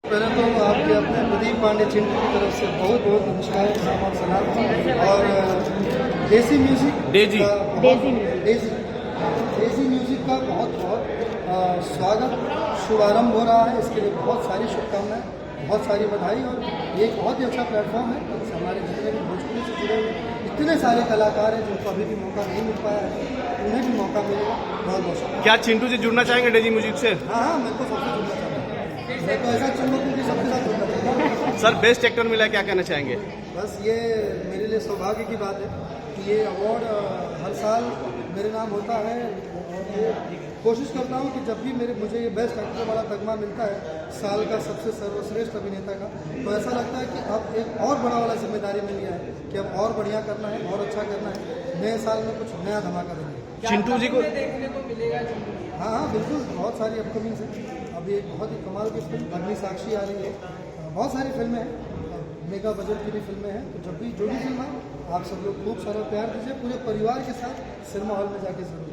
पहले तो आपके अपने प्रदीप पांडे चिंटू की तरफ से बहुत बहुत नमस्कार और सलाम। और देसी म्यूजिक देसी म्यूजिक का बहुत बहुत स्वागत शुभारंभ हो रहा है। इसके लिए बहुत सारी शुभकामनाएं, बहुत सारी बधाई। और ये एक बहुत ही अच्छा प्लेटफॉर्म है। हमारे जितने भी भोजपुरी से जुड़े हुए इतने सारे कलाकार हैं जिनको अभी भी मौका नहीं मिल पाया है, उन्हें भी मौका मिलेगा। बहुत बहुत क्या चिंटू जी जुड़ना चाहेंगे डेजी म्यूजिक से? हाँ, मैं तो सबसे जुड़ना चाहूँगा। मैं तो ऐसा चुनूँ क्योंकि सबके साथ जुड़ना चाहूँगा। सर बेस्ट एक्टर मिला, क्या कहना चाहेंगे? बस ये मेरे लिए सौभाग्य की बात है कि ये अवार्ड हर साल मेरे नाम होता है। और ये कोशिश करता हूँ कि जब भी मुझे ये बेस्ट एक्टर वाला तगमा मिलता है साल का सबसे सर्वश्रेष्ठ अभिनेता का, तो ऐसा लगता है कि अब एक और बड़ा वाला जिम्मेदारी मिल गया है कि अब और बढ़िया करना है, और अच्छा करना है। नए साल में कुछ नया धमाका देना है। चिंटू जी को देखने को मिलेगा? हाँ, बिल्कुल। बहुत सारी अपकमिंग है। अभी एक बहुत ही कमाल की फिल्म अग्नि साक्षी आ रही है। बहुत सारी फिल्में हैं, मेगा बजट की भी फिल्में हैं। तो जब भी जो भी फिल्म आए, आप सब लोग खूब सारा प्यार दीजिए। पूरे परिवार के साथ सिनेमा हॉल में जाके जरूर।